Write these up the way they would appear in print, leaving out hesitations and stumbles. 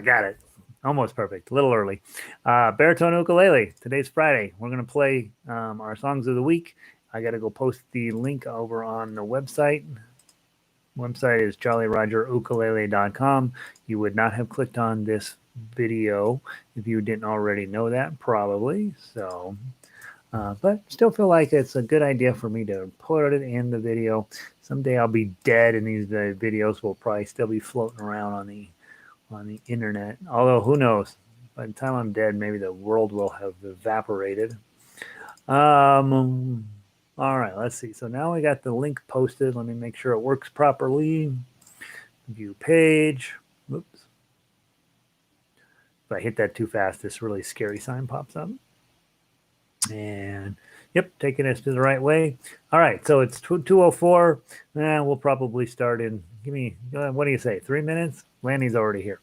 got it. Almost perfect. A little early. Baritone Ukulele. Today's Friday. We're going to play our songs of the week. I got to go post the link over on the website. Website is jollyrogerukulele.com. You would not have clicked on this video if you didn't already know that, probably. So, but still feel like it's a good idea for me to put it in the video. Someday I'll be dead, and these videos will probably still be floating around on the internet. Although who knows? By the time I'm dead, maybe the world will have evaporated. All right, let's see. So now we got the link posted. Let me make sure it works properly. View page. Oops. If I hit that too fast, this really scary sign pops up. And yep, taking us to the right way. All right, so it's 2:04. We'll probably start in, what do you say, 3 minutes? Lanny's already here.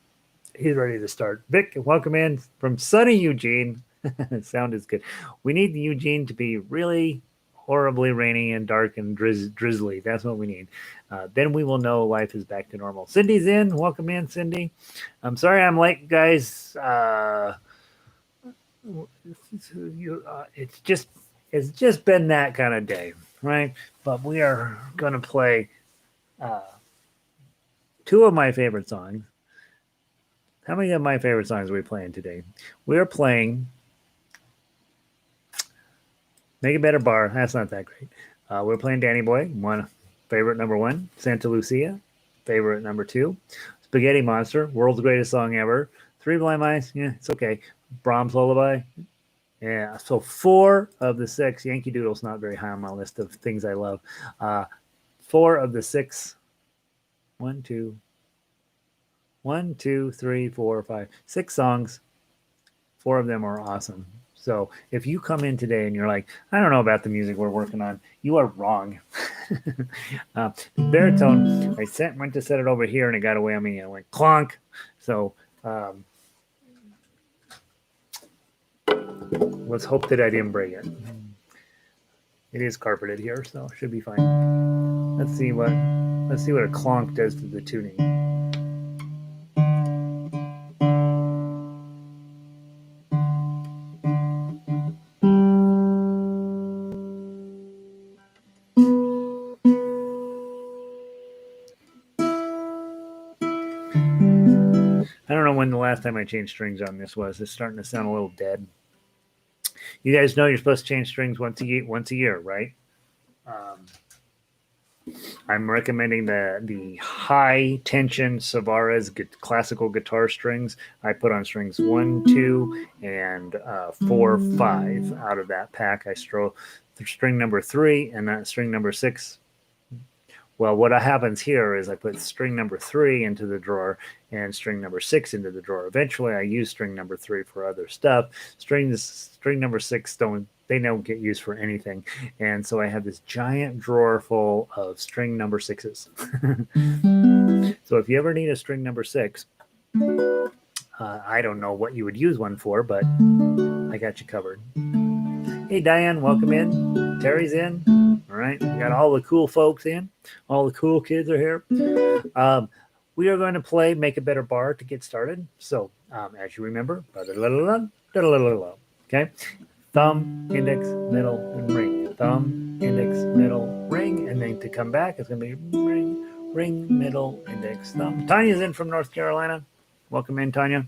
He's ready to start. Vic, welcome in from sunny Eugene. Sound is good. We need Eugene to be really horribly rainy and dark and drizzly. That's what we need. Then we will know life is back to normal. Cindy's in. Welcome in, Cindy. I'm sorry I'm late, guys. It's just been that kind of day, right? But we are going to play two of my favorite songs. How many of my favorite songs are we playing today? We are playing Make a Better Bar. That's not that great. We're playing Danny Boy, favorite number 1. Santa Lucia, favorite number 2. Spaghetti Monster, world's greatest song ever. 3 Blind Mice, yeah, it's okay. Brahms Lullaby, yeah. So 4 of the 6. Yankee Doodle's not very high on my list of things I love. 4 of the 6. 1, 2, 3, 4, 5, 6 songs. 4 of them are awesome. So if you come in today and you're like, I don't know about the music we're working on, you are wrong. Baritone, I went to set it over here and it got away on me. I went clonk. So let's hope that I didn't break it. It is carpeted here, so it should be fine. Let's see what a clonk does to the tuning. I don't know when the last time I changed strings on this was. It's starting to sound a little dead. You guys know you're supposed to change strings once a year, right? I'm recommending the high tension Savares classical guitar strings. I put on strings 1, 2, and 4, 5 out of that pack. I throw string number 3 and that string number 6. Well, what happens here is I put string number 3 into the drawer and string number 6 into the drawer. Eventually, I use string number 3 for other stuff. String number 6 don't get used for anything, and so I have this giant drawer full of string number 6s. So if you ever need a string number 6, I don't know what you would use one for, but I got you covered. Hey, Diane, welcome in. Terry's in. All right, we got all the cool folks in. All the cool kids are here. We are going to play Make a Better Bar to get started. So, as you remember, okay? Thumb, index, middle, and ring. Thumb, index, middle, ring. And then to come back, it's going to be ring, ring, middle, index, thumb. Tanya's in from North Carolina. Welcome in, Tanya.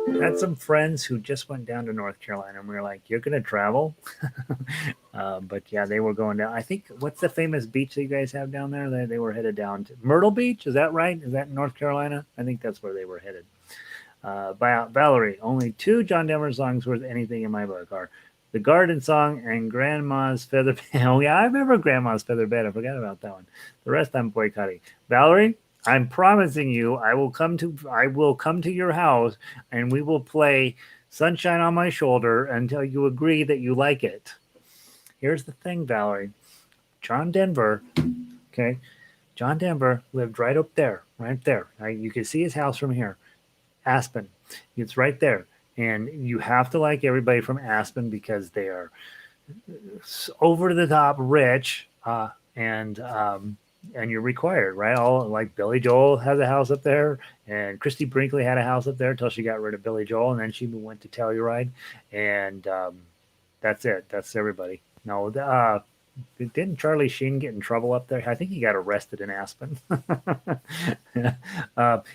I had some friends who just went down to North Carolina, and we were like, you're going to travel? But yeah, they were going down. I think, what's the famous beach that you guys have down there? They were headed down to Myrtle Beach. Is that right? Is that in North Carolina? I think that's where they were headed. Valerie, only 2 John Denver songs worth anything in my book are The Garden Song and Grandma's Feather Bed. Oh, yeah, I remember Grandma's Feather Bed. I forgot about that one. The rest I'm boycotting. Valerie, I'm promising you, I will come to your house and we will play Sunshine on My Shoulder until you agree that you like it. Here's the thing, Valerie. John Denver, okay? John Denver lived right up there, right there. You can see his house from here. Aspen. It's right there. And you have to like everybody from Aspen because they are over the top rich and and you're required, right? All like Billy Joel has a house up there, and Christy Brinkley had a house up there until she got rid of Billy Joel, and then she went to Telluride, and that's it. That's everybody. No, didn't Charlie Sheen get in trouble up there? I think he got arrested in Aspen.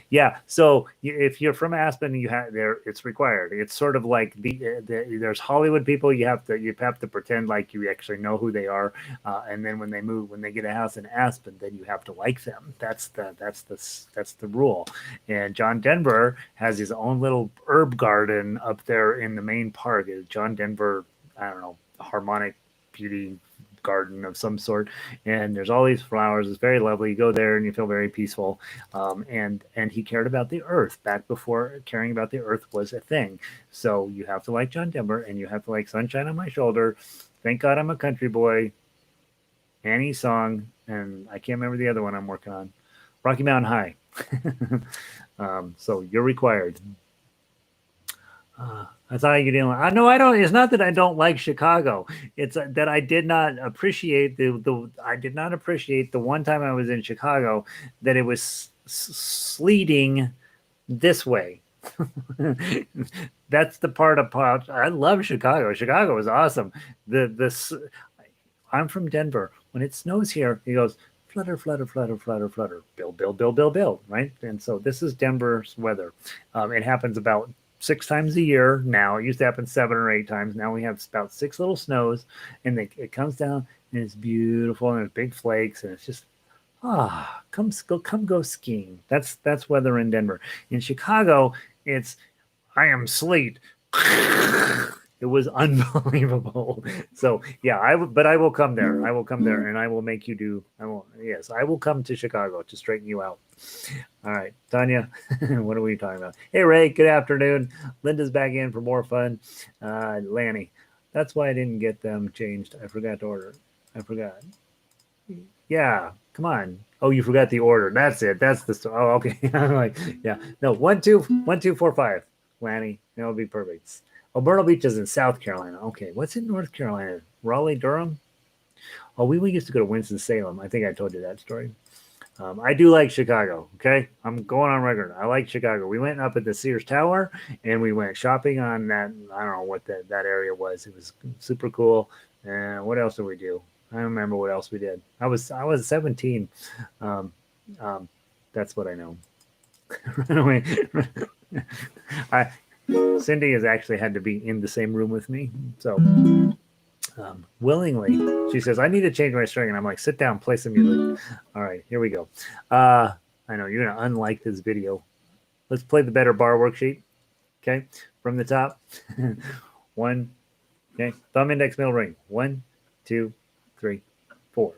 Yeah. So if you're from Aspen, you have there. It's required. It's sort of like there's Hollywood people. You have to pretend like you actually know who they are, and then when they get a house in Aspen, then you have to like them. That's the rule. And John Denver has his own little herb garden up there in the main park. John Denver, I don't know, harmonic beauty garden of some sort, and there's all these flowers. It's very lovely. You go there and you feel very peaceful. And he cared about the earth back before caring about the earth was a thing. So you have to like John Denver, and you have to like Sunshine on My Shoulder. Thank God I'm a Country Boy. Annie's Song, and I can't remember the other one I'm working on. Rocky Mountain High. So you're required. That's how you deal. I know I don't. It's not that I don't like Chicago. It's that I did not appreciate the. I did not appreciate the one time I was in Chicago that it was sleeting this way. That's the part about. I love Chicago. Chicago is awesome. I'm from Denver. When it snows here, it goes flutter, flutter, flutter, flutter, flutter, build, build, build, build, build, right? And so this is Denver's weather. It happens about 6 times a year now. It used to happen 7 or 8 times. Now we have about 6 little snows, and it comes down and it's beautiful and it's big flakes, and it's just come go skiing. That's weather in Denver. In Chicago, it's I am sleet. It was unbelievable. So yeah, but I will come there. I will come there, and I will make you do. Yes, I will come to Chicago to straighten you out. All right, Tanya, what are we talking about? Hey, Ray, good afternoon. Linda's back in for more fun. Lanny, that's why I didn't get them changed. I forgot to order. I forgot. Yeah, come on. Oh, you forgot the order. That's it. That's the story. Oh, okay. I'm like, yeah. No, 1 2 1 2 4 5. Lanny, that'll be perfect. Oh, Myrtle Beach is in South Carolina. Okay, what's in North Carolina? Raleigh, Durham? Oh, we used to go to Winston-Salem. I think I told you that story. I do like Chicago. Okay, I'm going on record. I like Chicago. We went up at the Sears Tower, and we went shopping on that. I don't know what that area was. It was super cool. And what else did we do? I don't remember what else we did. I was 17. Um, um, that's what I know. I Cindy has actually had to be in the same room with me, so willingly she says I need to change my string, and I'm like, sit down, play some music. All right, here we go. I know you're gonna unlike this video. Let's play the better bar worksheet. Okay, from the top. One. Okay, thumb, index, middle, ring. 1 2 3 4.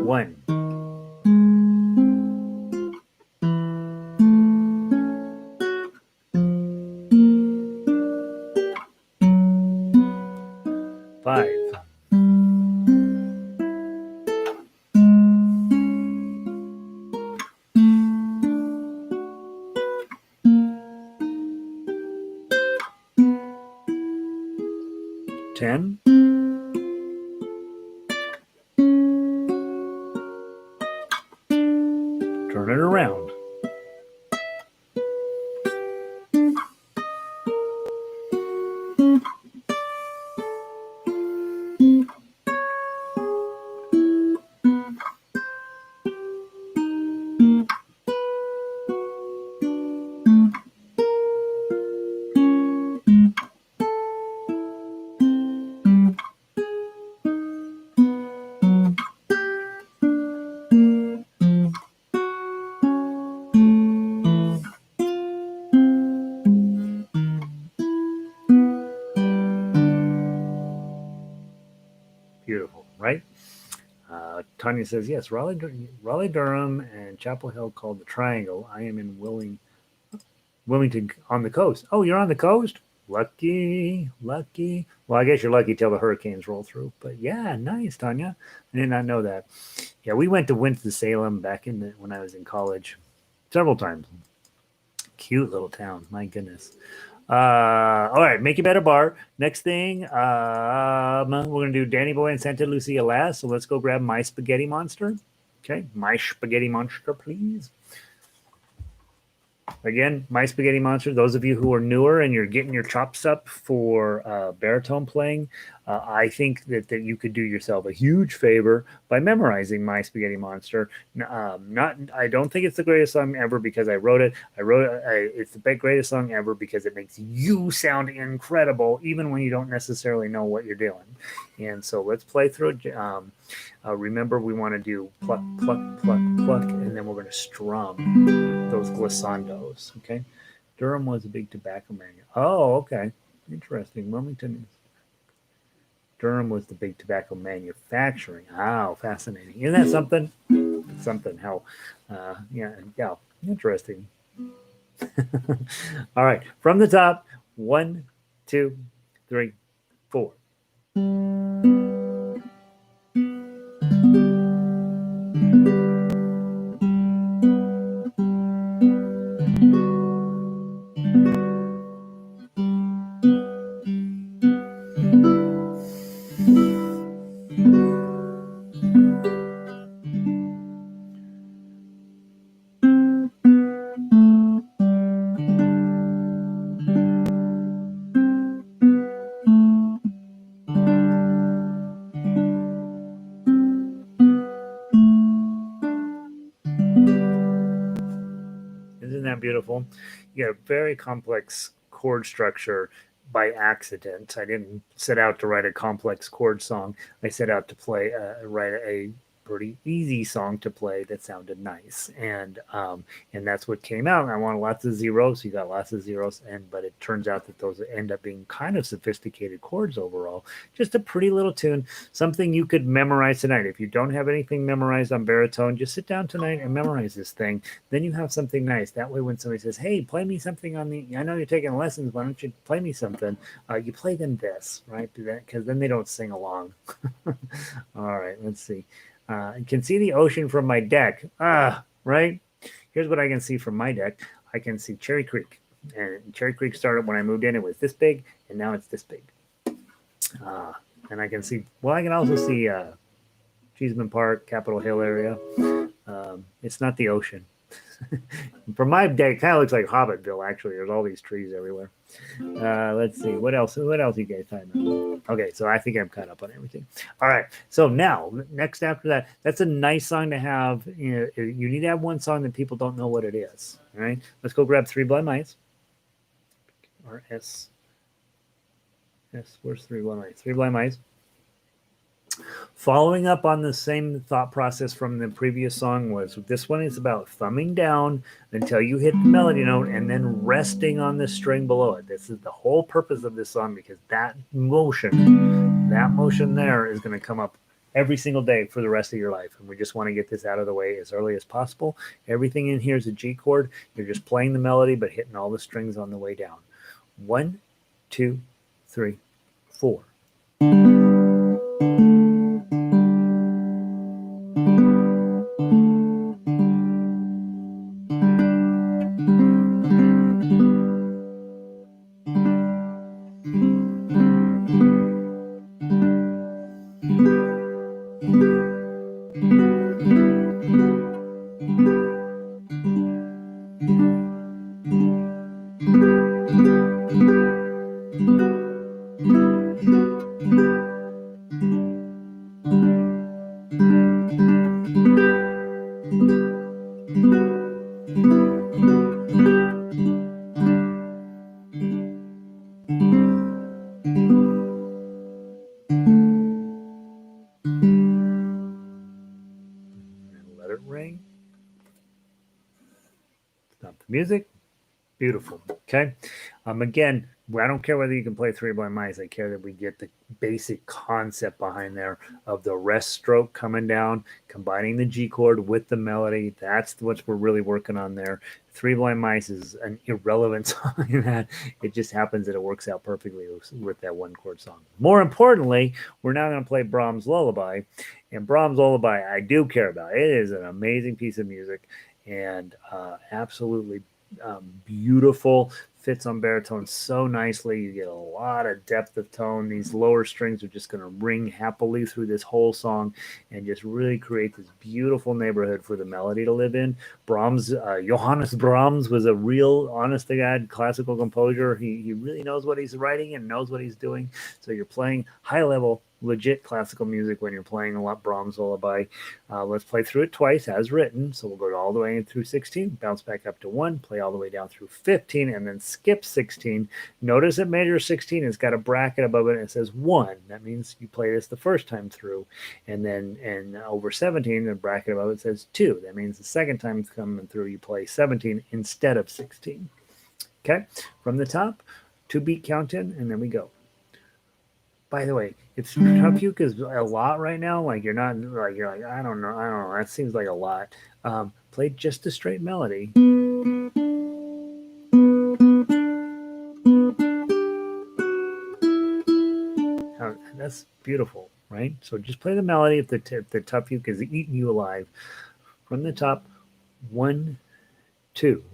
1 5 10 turn it around. Beautiful, right? Tanya says, yes, Raleigh, Durham, and Chapel Hill called the Triangle. I am in Wilmington on the coast. Oh, you're on the coast? Lucky, lucky. Well, I guess you're lucky till the hurricanes roll through. But yeah, nice, Tanya. I did not know that. Yeah, we went to Winston-Salem back when I was in college several times. Cute little town, my goodness. All right, make your bed a bar. Next thing, we're gonna do Danny Boy and Santa Lucia last. So let's go grab my spaghetti monster. Okay, my spaghetti monster, please. Again, My Spaghetti Monster. Those of you who are newer and you're getting your chops up for baritone playing, I think that you could do yourself a huge favor by memorizing My Spaghetti Monster. Not, I don't think it's the greatest song ever because I wrote it. It's the greatest song ever because it makes you sound incredible, even when you don't necessarily know what you're doing. And so let's play through it. Remember, we want to do pluck, pluck, pluck, pluck, and then we're going to strum those glissandos. Okay, Durham was a big tobacco man. Oh, okay, interesting. Wilmington, Durham was the big tobacco manufacturing. Oh, fascinating. Isn't that something? Something. How? Yeah, interesting. All right, from the top. 1, 2, 3, 4. Isn't that beautiful? You have very complex chord structure by accident. I didn't set out to write a complex chord song. I set out to write a pretty easy song to play that sounded nice, and that's what came out. And I wanted lots of zeros. You got lots of zeros, but it turns out that those end up being kind of sophisticated chords overall. Just a pretty little tune, something you could memorize tonight. If you don't have anything memorized on baritone, just sit down tonight and memorize this thing. Then you have something nice. That way, when somebody says, "Hey, play me something on the," I know you're taking lessons. Why don't you play me something? You play them this, right? Because then they don't sing along. All right, let's see. I can see the ocean from my deck. Right? Here's what I can see from my deck. I can see Cherry Creek. And Cherry Creek started when I moved in. It was this big, and now it's this big. And I can see, well, I can also see Cheeseman Park, Capitol Hill area. It's not the ocean. From my deck, it kind of looks like Hobbitville, actually. There's all these trees everywhere. Let's see. What else? What else you guys talking about? Okay, so I think I'm caught up on everything. All right. So now, next after that, that's a nice song to have. You need to have one song that people don't know what it is. All right. Let's go grab Three Blind Mice. Or S. Where's Three Blind Mice? Three Blind Mice. Following up on the same thought process from the previous song was this one is about thumbing down until you hit the melody note and then resting on the string below it. This is the whole purpose of this song because that motion there is going to come up every single day for the rest of your life. And we just want to get this out of the way as early as possible. Everything in here is a G chord. You're just playing the melody but hitting all the strings on the way down. 1, 2, 3, 4. Let it ring. Stop the music. Beautiful. Okay. Again, I don't care whether you can play Three Blind Mice. I care that we get the basic concept behind there of the rest stroke coming down, combining the G chord with the melody. That's what we're really working on there. Three Blind Mice is an irrelevant song in that. It just happens that it works out perfectly with that one chord song. More importantly, we're now going to play Brahms Lullaby. And Brahms Lullaby, I do care about. It is an amazing piece of music and absolutely beautiful, fits on baritone so nicely. You get a lot of depth of tone. These lower strings are just going to ring happily through this whole song and just really create this beautiful neighborhood for the melody to live in. Brahms, Johannes Brahms was a real honest to God classical composer. He really knows what he's writing and knows what he's doing. So you're playing high level, legit classical music when you're playing a lot Brahms Lullaby. Let's play through it twice as written. So we'll go all the way through 16, bounce back up to 1, play all the way down through 15, and then skip 16. Notice that major 16 has got a bracket above it and it says 1. That means you play this the first time through. And then over 17, the bracket above it says 2. That means the second time coming through, you play 17 instead of 16. Okay, from the top, 2-beat count in, and then we go. By the way, if tough uke is a lot right now, like you're not like you're like I don't know, that seems like a lot. Play just a straight melody. That's beautiful, right? So just play the melody if the tough uke is eating you alive. From the top, 1, 2.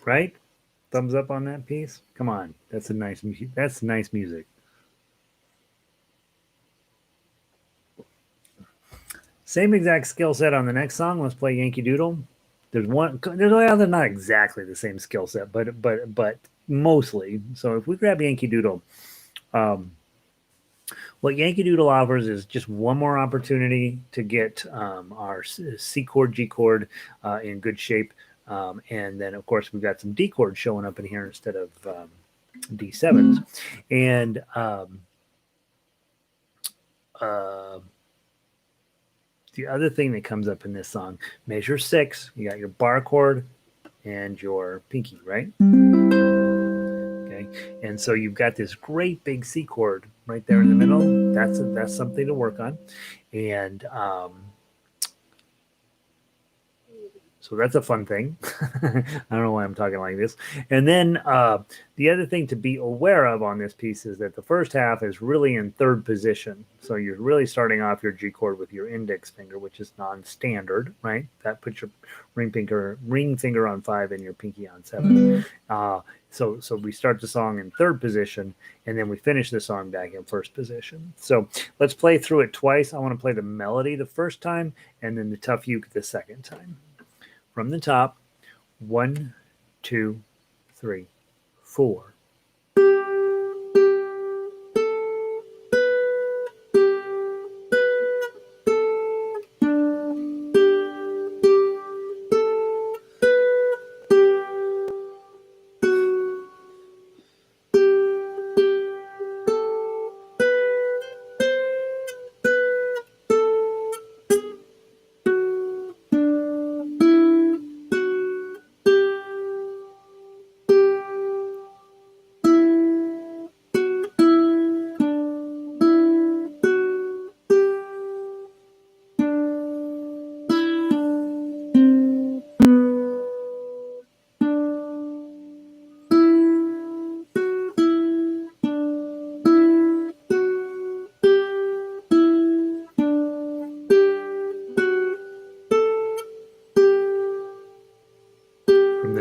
Right? Thumbs up on that piece. Come on, that's nice music. Same exact skill set on the next song. Let's play Yankee Doodle. There's not exactly the same skill set, but mostly. So if we grab Yankee Doodle, what Yankee Doodle offers is just one more opportunity to get our C chord, G chord in good shape. And then, of course, we've got some D chords showing up in here instead of D7s. And the other thing that comes up in this song, measure 6, you got your bar chord and your pinky, right? Okay, and so you've got this great big C chord right there in the middle. That's something to work on, and so that's a fun thing. I don't know why I'm talking like this. And then the other thing to be aware of on this piece is that the first half is really in third position. So you're really starting off your G chord with your index finger, which is non-standard, right? That puts your ring finger on 5 and your pinky on 7. So we start the song in third position, and then we finish the song back in first position. So let's play through it twice. I want to play the melody the first time, and then the tough uke the second time. From the top, 1, 2, 3, 4.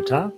top.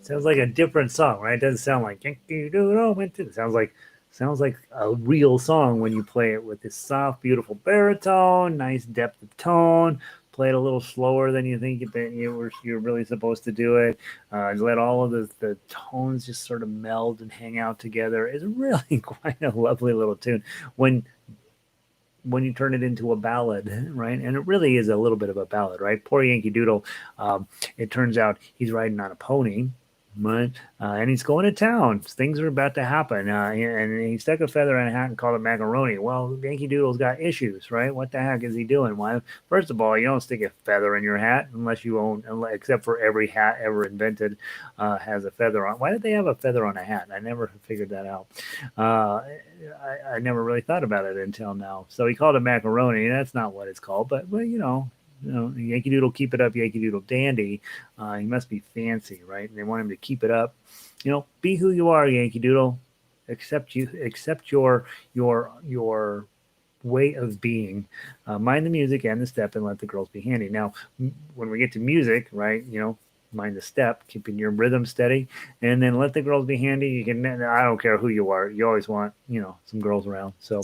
Sounds like a different song, right? It doesn't sound like Yankee Doodle went to. It sounds like a real song when you play it with this soft, beautiful baritone, nice depth of tone. Play it a little slower than you think you're really supposed to do it. Let all of the tones just sort of meld and hang out together. It's really quite a lovely little tune when you turn it into a ballad, right? And it really is a little bit of a ballad, right? Poor Yankee Doodle. It turns out he's riding on a pony, right? And he's going to town. Things are about to happen. And he stuck a feather in a hat and called it macaroni. Well, Yankee Doodle's got issues, right? What the heck is he doing? Why? First of all, you don't stick a feather in your hat unless you own, except for every hat ever invented has a feather on. Why did they have a feather on a hat? I never figured that out. I never really thought about it until now. So he called it macaroni. That's not what it's called, but Yankee Doodle, keep it up, Yankee Doodle dandy. He must be fancy, right? And they want him to keep it up. Be who you are, Yankee Doodle. Accept your way of being. Mind the music and the step, and let the girls be handy. Now, when we get to music, right? Mind the step, keeping your rhythm steady, and then let the girls be handy. You can. I don't care who you are. You always want some girls around. So,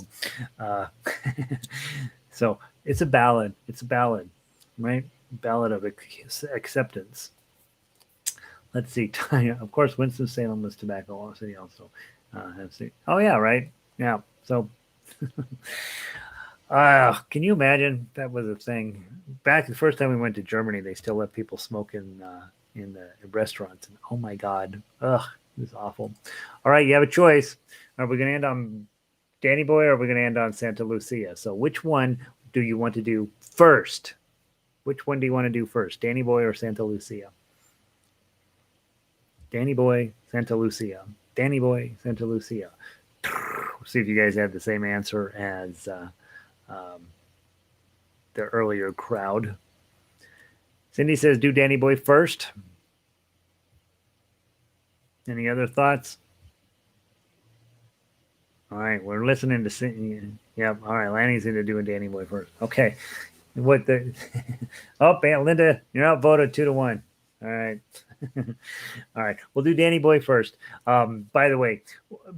so it's a ballad. It's a ballad, right? Ballad of acceptance. Let's see. Of course, Winston-Salem was Tobacco Law City also. Oh yeah, right. Yeah. So, can you imagine that was a thing back the first time we went to Germany? They still let people smoke in the restaurants, and oh my god, it was awful. All right, you have a choice. Are we going to end on Danny Boy, or are we going to end on Santa Lucia? So, which one do you want to do first? Which one do you want to do first, Danny Boy or Santa Lucia? Danny Boy, Santa Lucia. Danny Boy, Santa Lucia. See if you guys have the same answer as the earlier crowd. Cindy says, do Danny Boy first. Any other thoughts? All right, we're listening to Cindy. Yep. All right, Lanny's into doing Danny Boy first. Okay. What the? Oh, Linda, you're outvoted 2-1. All right. All right. We'll do Danny Boy first. By the way,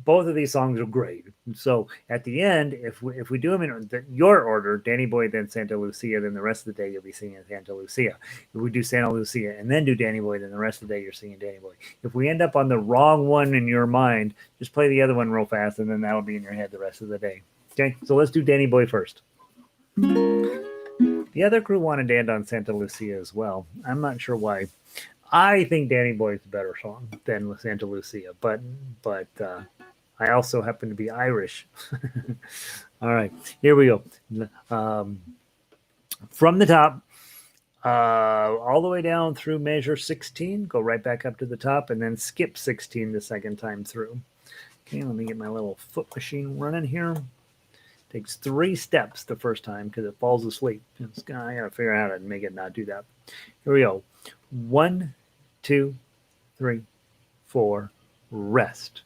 both of these songs are great. So at the end, if we do them in your order, Danny Boy, then Santa Lucia, then the rest of the day you'll be singing Santa Lucia. If we do Santa Lucia and then do Danny Boy, then the rest of the day you're singing Danny Boy. If we end up on the wrong one in your mind, just play the other one real fast, and then that'll be in your head the rest of the day. Okay. So let's do Danny Boy first. The other crew wanted to end on Santa Lucia as well. I'm not sure why. I think Danny Boy is a better song than Santa Lucia, but I also happen to be Irish. All right, here we go. From the top, all the way down through measure 16, go right back up to the top, and then skip 16 the second time through. Okay, let me get my little foot machine running here. Takes 3 steps the first time because it falls asleep. I gotta figure out how to make it not do that. Here we go. 1, 2, 3, 4, rest.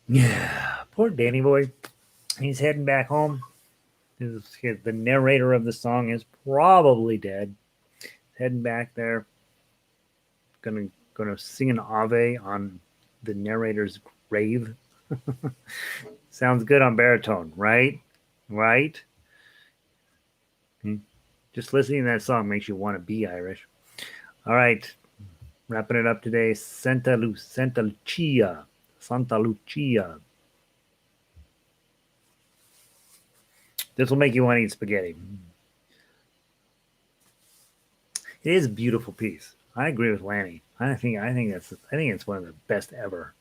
Yeah, poor Danny boy. He's heading back home. The narrator of the song is probably dead. Heading back there, gonna sing an ave on the narrator's grave. Sounds good on baritone, right? Right? Just listening to that song makes you want to be Irish. All right, wrapping it up today. Santa Lucia. Santa Lucia. This will make you want to eat spaghetti. It is a beautiful piece. I agree with Lanny. I think it's one of the best ever.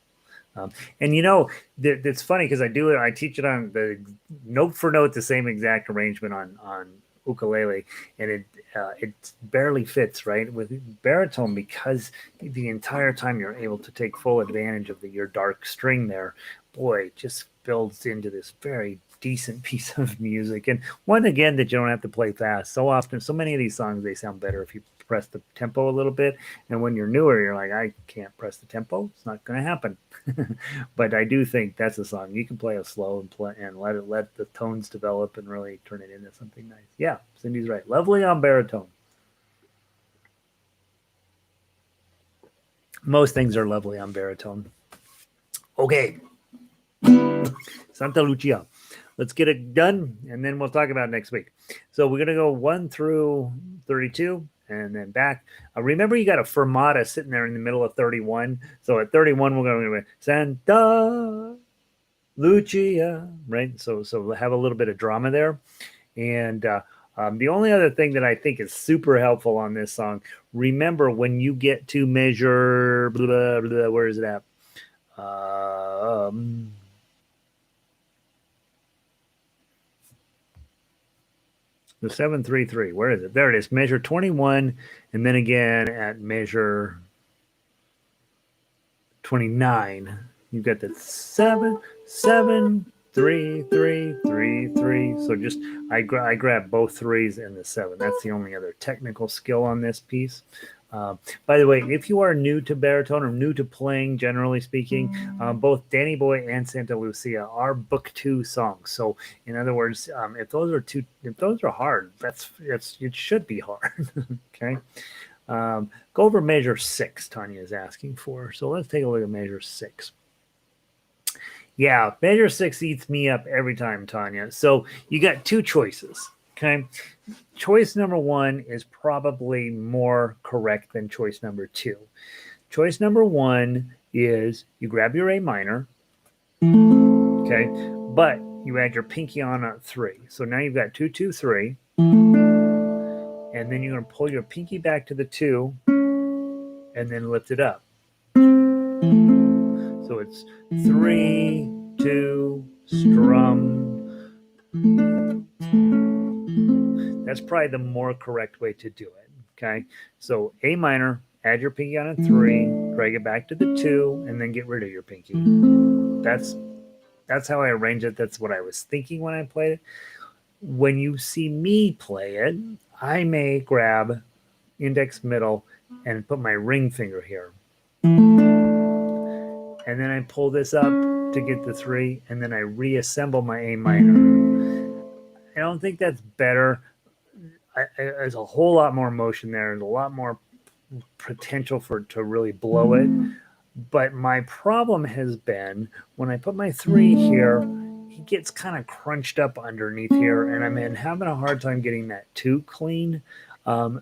And you know, it's funny because I do it. I teach it on the note for note, the same exact arrangement on ukulele, and it barely fits right with baritone because the entire time you're able to take full advantage of your dark string there. Boy, it just builds into this very decent piece of music, and one again that you don't have to play fast. So often, so many of these songs they sound better if you press the tempo a little bit. And when you're newer, you're like, I can't press the tempo. It's not going to happen. But I do think that's a song you can play it slow and let the tones develop and really turn it into something nice. Yeah, Cindy's right. Lovely on baritone. Most things are lovely on baritone. Okay, Santa Lucia. Let's get it done, and then we'll talk about it next week. So we're gonna go 1 through 32, and then back. Remember, you got a fermata sitting there in the middle of 31. So at 31, we're going to Santa Lucia, right? So we'll have a little bit of drama there. And the only other thing that I think is super helpful on this song, remember when you get to measure, blah, blah, blah, where is it at? The 733, where is it? There it is. Measure 21, and then again at measure 29, you've got the 7, 7, 3, 3, 3, 3. So just I grab both threes and the 7. That's the only other technical skill on this piece. By the way, if you are new to baritone or new to playing, generally speaking, both Danny Boy and Santa Lucia are Book 2 songs. So, in other words, if those are hard, it should be hard. Okay. Go over measure 6. Tanya is asking for. So let's take a look at measure 6. Yeah, measure 6 eats me up every time, Tanya. So you got two choices. Okay. Choice number 1 is probably more correct than choice number 2. Choice number 1 is you grab your A minor, okay, but you add your pinky on a 3. So now you've got 2, 2, 3, and then you're going to pull your pinky back to the 2 and then lift it up. So it's 3, 2, strum. That's probably the more correct way to do it. Okay. So A minor, add your pinky on a 3, drag it back to the 2, and then get rid of your pinky. That's how I arrange it. That's what I was thinking when I played it. When you see me play it, I may grab index middle and put my ring finger here. And then I pull this up to get the 3, and then I reassemble my A minor. I don't think that's better. There's a whole lot more motion there. There's a lot more potential to really blow it. But my problem has been when I put my 3 here, he gets kind of crunched up underneath here, and I'm having a hard time getting that 2 clean.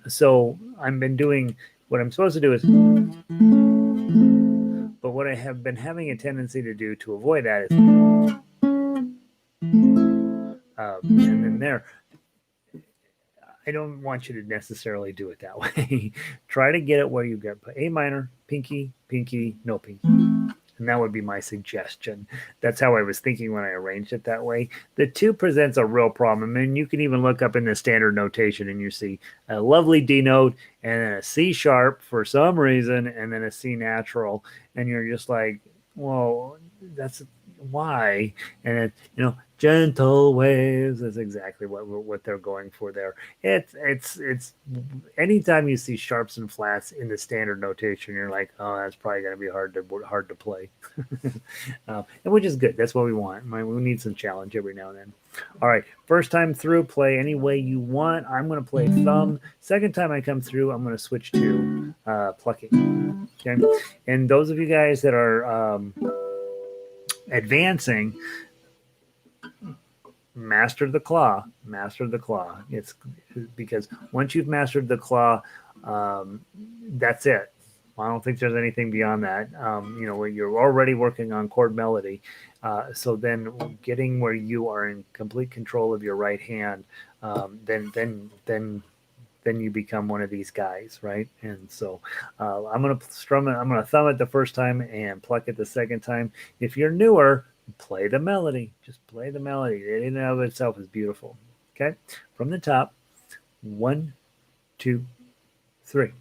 So I've been doing what I'm supposed to do is, but what I have been having a tendency to do to avoid that is, and then there. I don't want you to necessarily do it that way. Try to get it where you get A minor, pinky, pinky, no pinky. And that would be my suggestion. That's how I was thinking when I arranged it that way. The 2 presents a real problem. And you can even look up in the standard notation and you see a lovely D note and then a C sharp for some reason and then a C natural. And you're just like, well, that's why. And it, gentle waves is exactly what they're going for there. It's anytime you see sharps and flats in the standard notation, you're like, oh, that's probably going to be hard to play, and which is good. That's what we want. We need some challenge every now and then. All right, first time through, play any way you want. I'm going to play thumb. Second time I come through, I'm going to switch to plucking. Okay, and those of you guys that are advancing, master the claw. It's because once you've mastered the claw, that's it. I don't think there's anything beyond that. When you're already working on chord melody, so then getting where you are in complete control of your right hand, then you become one of these guys, right? And so I'm gonna strum it. I'm gonna thumb it the first time and pluck it the second time. If you're newer, play the melody. Just play the melody. It in and of itself is beautiful. Okay, from the top, 1, 2, 3.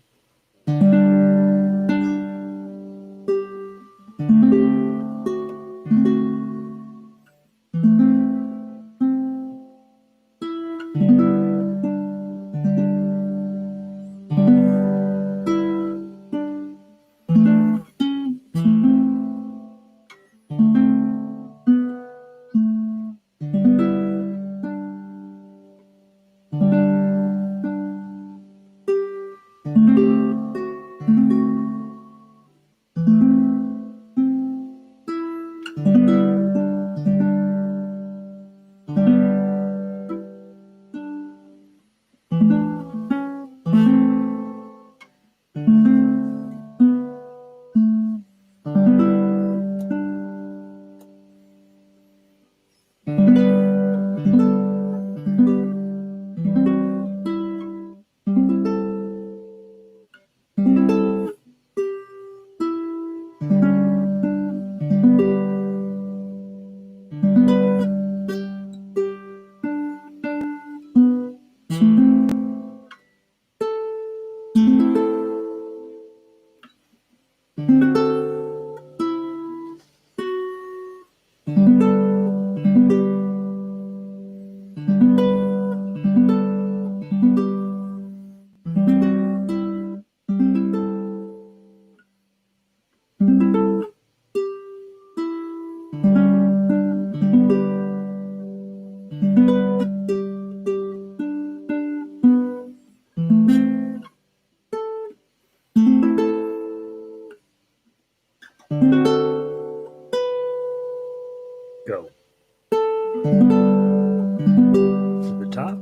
Go. To the top.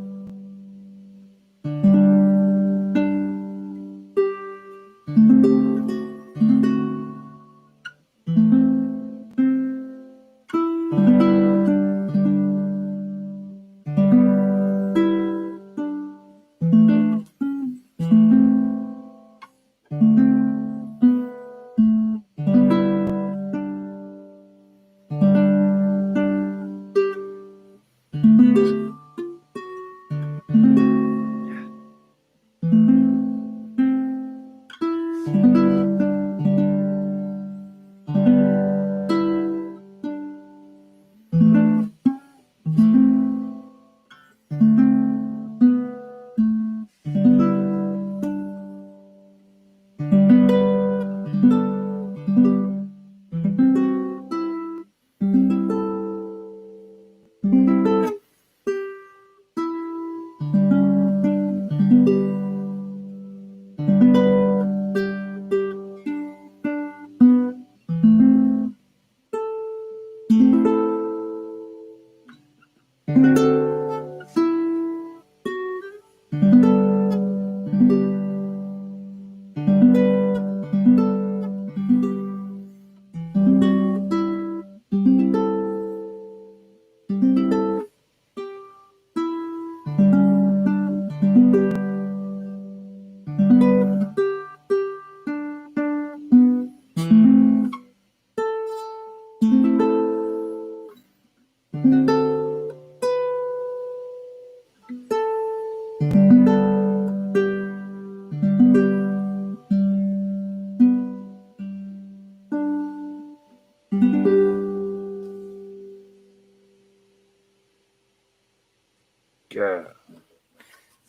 Yeah.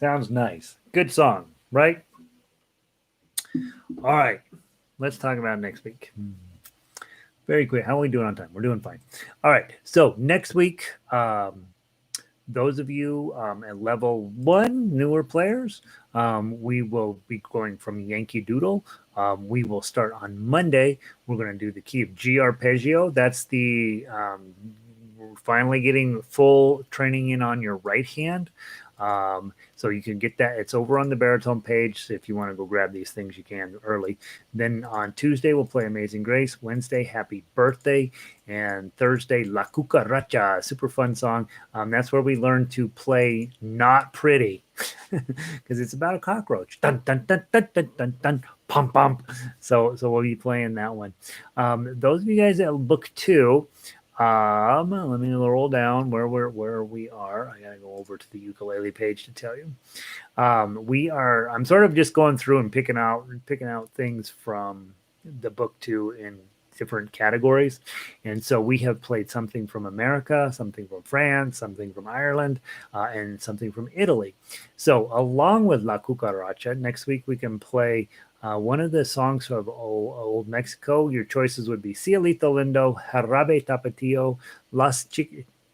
Sounds nice. Good song, right? All right. Let's talk about next week. Very quick. How are we doing on time? We're doing fine. All right. So next week, those of you at level 1, newer players, we will be going from Yankee Doodle. We will start on Monday. We're going to do the key of G arpeggio. That's the we're finally getting full training in on your right hand. So you can get that. It's over on the Baritone page. So if you want to go grab these things, you can early. Then on Tuesday, we'll play Amazing Grace. Wednesday, Happy Birthday. And Thursday, La Cucaracha, super fun song. That's where we learn to play Not Pretty because it's about a cockroach. Dun, dun, dun, dun, dun, dun, dun, pump, pump. So we'll be playing that one. Those of you guys at book 2, let me roll down where we are. I gotta go over to the ukulele page to tell you. I'm sort of just going through and picking out things from the book 2 in different categories. And so we have played something from America, something from France, something from Ireland, and something from Italy. So along with La Cucaracha, next week we can play one of the songs of old Mexico. Your choices would be Cielito Lindo, Jarabe Tapatio, Las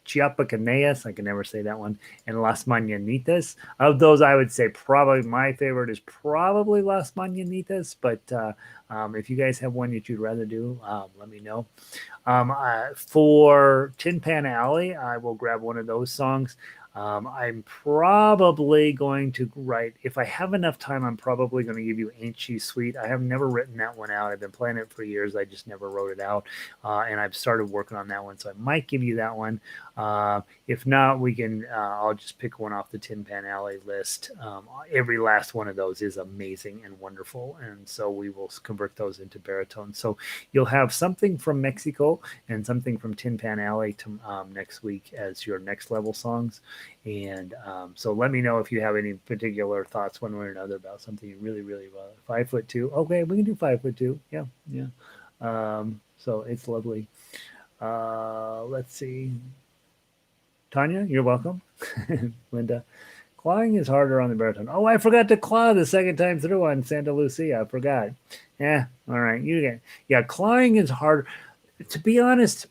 Chiapacaneas, I can never say that one, and Las Mañanitas. Of those, I would say probably my favorite is probably Las Mañanitas, but if you guys have one that you'd rather do, let me know. For Tin Pan Alley, I will grab one of those songs. I'm probably going to write, if I have enough time, I'm probably going to give you Ain't She Sweet. I have never written that one out. I've been playing it for years. I just never wrote it out. And I've started working on that one. So I might give you that one. If not, we can, I'll just pick one off the Tin Pan Alley list. Every last one of those is amazing and wonderful. And so we will convert those into baritone. So you'll have something from Mexico and something from Tin Pan Alley to next week as your next level songs. And so let me know if you have any particular thoughts one way or another about something you really, really love. 5'2". Okay, we can do 5'2". Yeah. So it's lovely. Let's see. Tanya, you're welcome. Linda, clawing is harder on the baritone. Oh, I forgot to claw the second time through on Santa Lucia. I forgot. Yeah, all right. Yeah, clawing is hard. To be honest,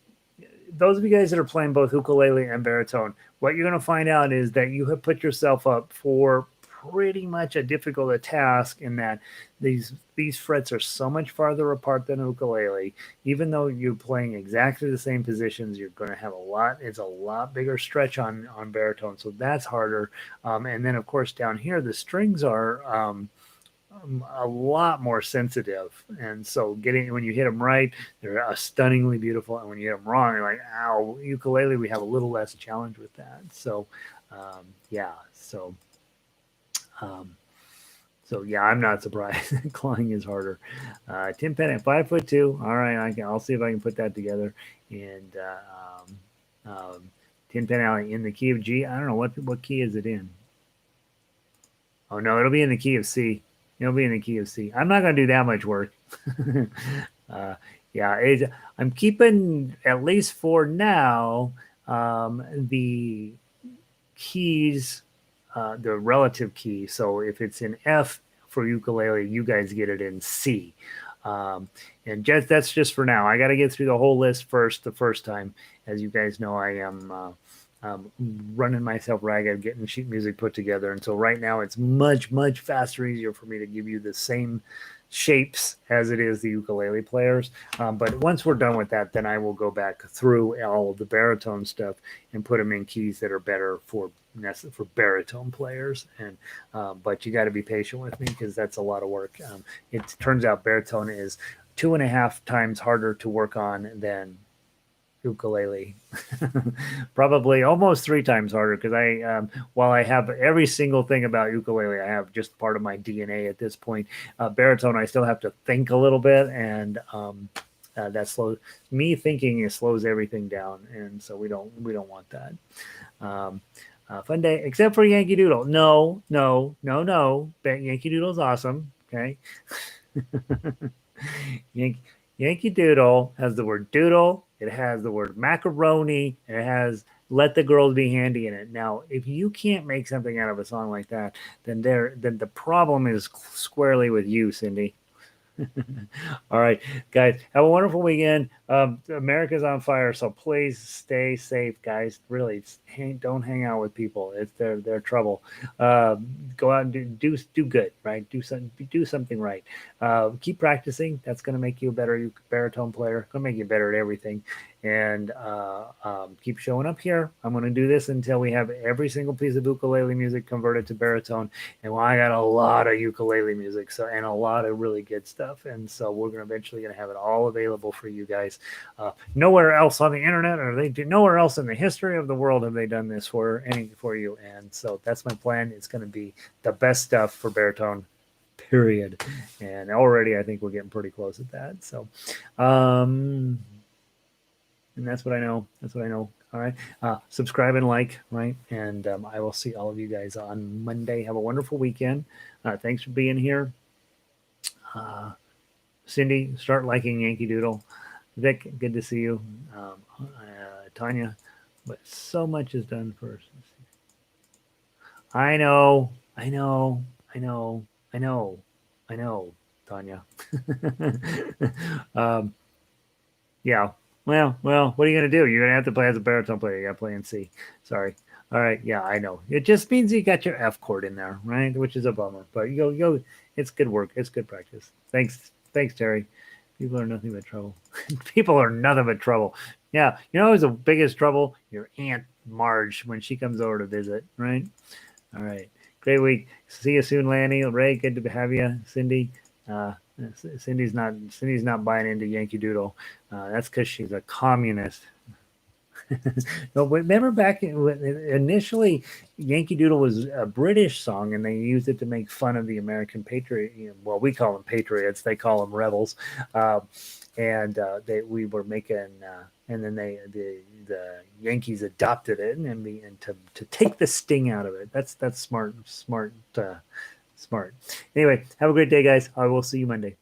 those of you guys that are playing both ukulele and baritone, what you're going to find out is that you have put yourself up for pretty much a difficult task in that these frets are so much farther apart than ukulele. Even though you're playing exactly the same positions, you're going to have it's a lot bigger stretch on baritone. So that's harder. And then of course down here, the strings are a lot more sensitive, and so when you hit them right, they're stunningly beautiful, and when you hit them wrong, you're like, ow. Ukulele, we have a little less challenge with that. So yeah, so yeah, I'm not surprised. Clawing is harder. Tim Penn at 5'2". All right, I'll see if I can put that together. And Tin Pan Alley in the key of G. I don't know what key is it in. Oh no, it'll be in the key of C. It'll be in the key of C. I'm not going to do that much work. Yeah, I'm keeping, at least for now, the keys, the relative key. So if it's in F for ukulele, you guys get it in C. And that's just for now. I got to get through the whole list the first time. As you guys know, I am running myself ragged, getting sheet music put together. And so right now it's much, much faster, easier for me to give you the same shapes as it is the ukulele players. But once we're done with that, then I will go back through all of the baritone stuff and put them in keys that are better for baritone players. And but you got to be patient with me because that's a lot of work. It turns out baritone is 2.5 times harder to work on than ukulele. Probably almost 3 times harder because while I have every single thing about ukulele, I have just part of my DNA at this point. Baritone, I still have to think a little bit, and that slows me thinking. It slows everything down, and so we don't want that. Fun day, except for Yankee Doodle. No. Yankee Doodle's awesome. Okay. Yankee Doodle has the word doodle. It has the word macaroni. It has let the girls be handy in it. Now, if you can't make something out of a song like that, then the problem is squarely with you, Cindy. All right, guys, have a wonderful weekend. America's on fire, so please stay safe, guys. Really, don't hang out with people. It's they're trouble. Go out and do good, right? Do something right. Keep practicing. That's going to make you a better baritone player. Going to make you better at everything. And keep showing up here. I'm going to do this until we have every single piece of ukulele music converted to baritone. And well, I got a lot of ukulele music, so and a lot of really good stuff. And so we're going to eventually going to have it all available for you guys. Nowhere else on the internet, or they do nowhere else in the history of the world have they done this for you. And so that's my plan. It's going to be the best stuff for baritone. Period. And already I think we're getting pretty close at that. So and that's what I know. That's what I know. All right. Subscribe and like, right? And I will see all of you guys on Monday. Have a wonderful weekend. Thanks for being here. Cindy, start liking Yankee Doodle. Vic, good to see you. Tanya, but so much is done first. I know, I know, I know, I know, I know, Tanya. Yeah. Well, what are you gonna do? You're gonna have to play as a baritone player. You gotta play in C. Sorry. All right. Yeah, I know. It just means you got your F chord in there, right? Which is a bummer. But you it's good work. It's good practice. Thanks, Terry. People are nothing but trouble. People are nothing but trouble. Yeah. You know who's the biggest trouble? Your Aunt Marge when she comes over to visit, right? All right. Great week. See you soon, Lanny. Ray, good to have you. Cindy. Cindy's not buying into Yankee Doodle. That's because she's a communist. No, but remember initially, Yankee Doodle was a British song, and they used it to make fun of the American patriot. Well, we call them patriots; they call them rebels. And we were making, and then the Yankees adopted it and to take the sting out of it. That's smart. Anyway, have a great day, guys. I will see you Monday.